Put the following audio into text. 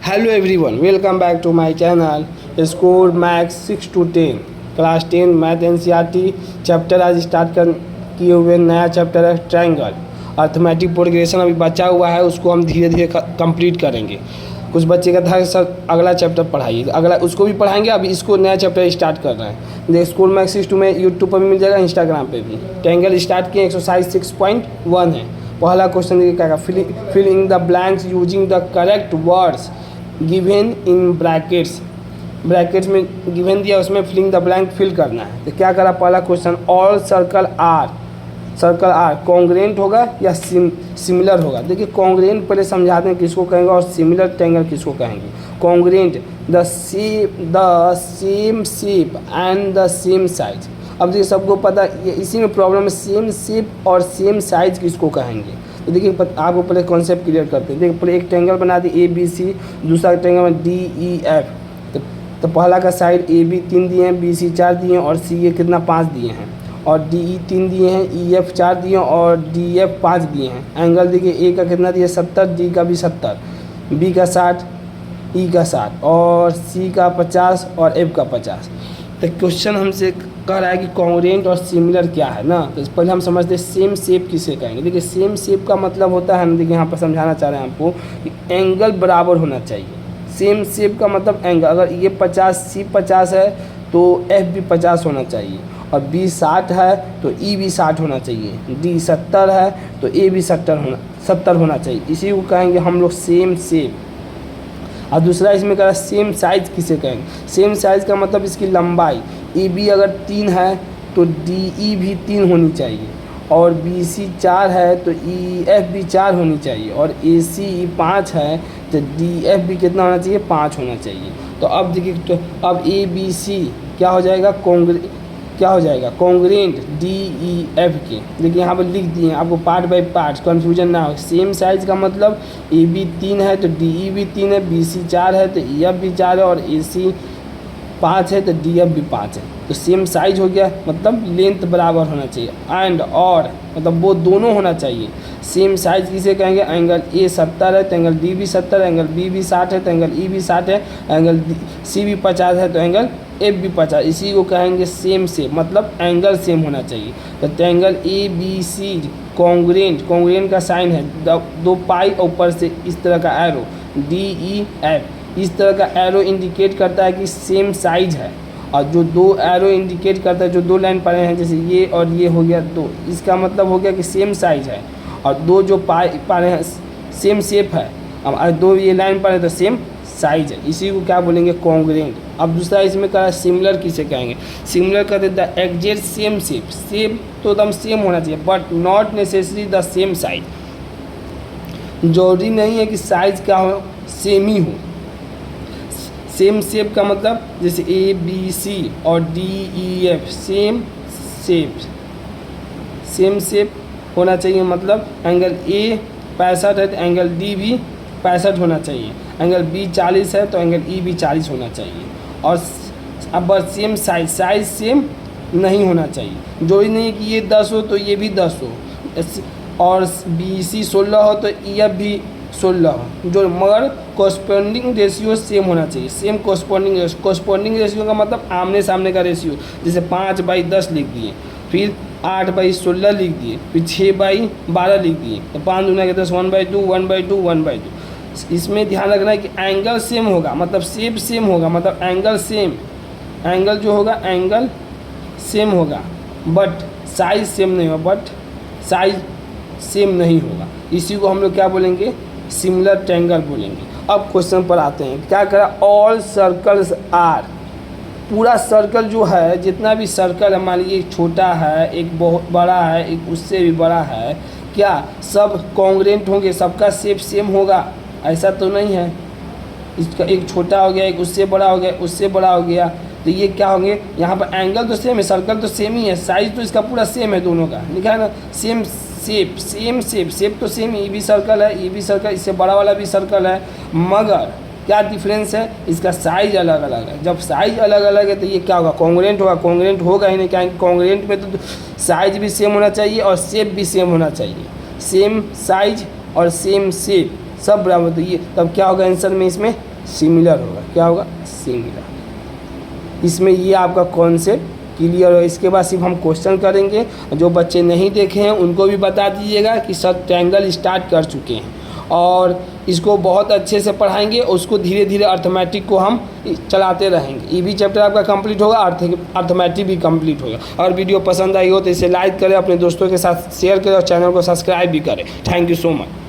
Hello everyone, welcome back to my channel score max 6 to 10 class 10 math NCERT chapter आज start किए हुए नया chapter है triangle. Arithmetic progression अभी बचा हुआ है, उसको हम धीरे धीरे कंप्लीट करेंगे। कुछ बच्चे का था सर अगला चैप्टर पढ़ाइए, अगला उसको भी पढ़ाएंगे। अभी इसको नया चैप्टर स्टार्ट कर रहे हैं। देखिए स्कोर मैक्स 6 to में यूट्यूब पर भी मिल जाएगा, इंस्टाग्राम पे भी। ट्रायंगल स्टार्ट किए, एक्सरसाइज 6.1 है। पहला क्वेश्चन देखिए क्या, fill in the blanks using the correct words given in brackets में गिवन दिया, उसमें फिलिंग द ब्लैंक फिल करना है। तो क्या करा, पहला question all circle are congruent होगा या सिमिलर होगा। देखिए कॉन्ग्रेंट पहले समझाते हैं किसको कहेंगे और सिमिलर ट्रायंगल किसको कहेंगे। Congruent the same shape and the same size. अब देखिए सबको पता है, इसी में प्रॉब्लम है, सेम शेप और सेम साइज किसको कहेंगे। तो देखिए आपको पहले कॉन्सेप्ट क्लियर करते हैं। देखिए पहले एक ट्रायंगल बना दी ए बी सी, दूसरा ट्रायंगल में डी ई एफ। तो पहला का साइड ए बी 3 दिए हैं, बी सी 4 दिए हैं और सी ए कितना 5 दिए हैं, और डी ई 3 दिए हैं, ई एफ 4 दिए हैं और डी एफ 5 दिए हैं। एंगल देखिए ए का कितना दिया 70, डी का भी 70, बी का 60, ई का 60 और सी का 50 और एफ का 50। तो क्वेश्चन हमसे कह रहा है कि कॉन्ग्रेंट और सिमिलर क्या है ना। तो पहले हम समझते हैं सेम शेप किसे कहेंगे। देखिए सेम शेप का मतलब होता है ना, देखिए यहाँ पर समझाना चाह रहे हैं आपको कि एंगल बराबर होना चाहिए। सेम शेप का मतलब एंगल, अगर ये 50 सी 50 है तो एफ भी 50 होना चाहिए, और बी 60 है तो ई भी 60 होना चाहिए, डी 70 है तो ए भी 70 होना चाहिए। इसी को कहेंगे हम लोग सेम शेप। और दूसरा इसमें कह सेम साइज किसे कहेंगे। सेम साइज का मतलब इसकी लंबाई, ए बी अगर 3 है तो डी ई भी 3 होनी चाहिए, और बी सी 4 है तो ई एफ भी 4 होनी चाहिए, और ए सी 5 है तो डी एफ भी कितना होना चाहिए 5 होना चाहिए। तो अब देखिए, तो अब ए बी सी क्या हो जाएगा, कॉन्ग्रेंट डी ई एफ के। देखिए यहाँ पर लिख दिए हैं, आपको पार्ट बाय पार्ट कन्फ्यूजन ना हो। सेम साइज का मतलब ए बी 3 है तो डी ई भी 3 है, बी सी 4 है तो ई एफ भी 4 है, और ए सी 5 है तो डी एफ भी 5 है। तो सेम साइज हो गया, मतलब लेंथ बराबर होना चाहिए। एंड और मतलब वो दोनों होना चाहिए। सेम साइज किसे कहेंगे, एंगल ए 70 है तो एंगल डी भी 70 है, एंगल बी भी 60 है तो एंगल ई भी 60 है, एंगल सी भी 50 है तो एंगल एफ भी 50। इसी को कहेंगे सेम शेप, मतलब एंगल सेम होना चाहिए। तो triangle A B C congruent का साइन है 2 पाई, ऊपर से इस तरह का एरो डी ई एफ। इस तरह का एरो इंडिकेट करता है कि सेम साइज है, और जो 2 एरो इंडिकेट करता है, जो 2 लाइन पड़े हैं जैसे ये और ये हो गया 2, इसका मतलब हो गया कि सेम साइज है। और 2 जो पड़े हैं सेम शेप है, अब 2 ये लाइन पड़े तो सेम साइज है। इसी को क्या बोलेंगे, कॉन्ग्रेंट। अब दूसरा इसमें कहा सिमिलर किसे कहेंगे। सिमिलर कहते हैं the exact same shape. Shape तो एकदम सेम होना चाहिए, but not necessary the same size. जरूरी नहीं है कि साइज क्या हो, सेम ही हो। सेम शेप का मतलब जैसे ए बी सी और D E F same shape होना चाहिए। मतलब एंगल ए 65 है तो एंगल डी भी 65 होना चाहिए, एंगल बी 40 है तो एंगल ई भी 40 होना चाहिए। और अब बस सेम साइज सेम नहीं होना चाहिए। जो ही नहीं कि ये 10 हो तो ये भी 10 हो, और बी सी 16 हो तो ई एफ भी 16 हो, जो मगर कॉरस्पॉन्डिंग रेशियो सेम होना चाहिए। सेम कॉरस्पॉन्डिंग रेशियो का मतलब आमने सामने का रेशियो। जैसे 5/10 लिख दिए, फिर 8/16 लिख दिए, फिर 6/12 लिख दिए, तो 5 दूना के 10, 1/2 1/2 1/2। इसमें ध्यान रखना है कि एंगल सेम होगा, मतलब शेप सेम होगा, मतलब एंगल जो होगा एंगल सेम होगा, बट साइज सेम नहीं होगा। इसी को हम लोग क्या बोलेंगे, सिमिलर ट्रायंगल बोलेंगे। अब क्वेश्चन पर आते हैं, क्या करा, ऑल सर्कल्स आर। पूरा सर्कल जो है, जितना भी सर्कल है, मान लीजिए एक छोटा है, एक बहुत बड़ा है, एक उससे भी बड़ा है, क्या सब कॉन्ग्रेंट होंगे, सबका शेप सेम होगा? ऐसा तो नहीं है। इसका एक छोटा हो गया, एक उससे बड़ा हो गया, उससे बड़ा हो गया, तो ये क्या होंगे, यहाँ पर एंगल तो सेम है, सर्कल तो सेम ही है, साइज तो इसका पूरा सेम है, दोनों का लिखा है ना, सेम शेप तो सेम। ये भी सर्कल है, ये भी सर्कल, इससे बड़ा वाला भी सर्कल है, मगर क्या डिफरेंस है, इसका साइज अलग अलग है। जब साइज अलग अलग है तो ये क्या होगा, कॉन्ग्रेंट होगा। कॉन्ग्रेंट होगा ही नहीं, क्या कॉन्ग्रेंट में तो साइज भी सेम होना चाहिए और शेप भी सेम होना चाहिए। सेम साइज और सेम शेप सब बराबर, तो ये तब क्या होगा आंसर में इसमें सिमिलर होगा, क्या होगा सिमिलर। इसमें ये आपका कॉन्सेप्ट क्लियर हो। इसके बाद सिर्फ हम क्वेश्चन करेंगे, जो बच्चे नहीं देखे हैं उनको भी बता दीजिएगा कि सर ट्रायंगल स्टार्ट कर चुके हैं, और इसको बहुत अच्छे से पढ़ाएंगे। उसको धीरे धीरे अर्थमेटिक को हम चलाते रहेंगे। ये भी चैप्टर आपका कंप्लीट होगा, अर्थमेटिक भी कंप्लीट होगा। और वीडियो पसंद आई हो तो इसे लाइक करें, अपने दोस्तों के साथ शेयर करें और चैनल को सब्सक्राइब भी करें। Thank you so much.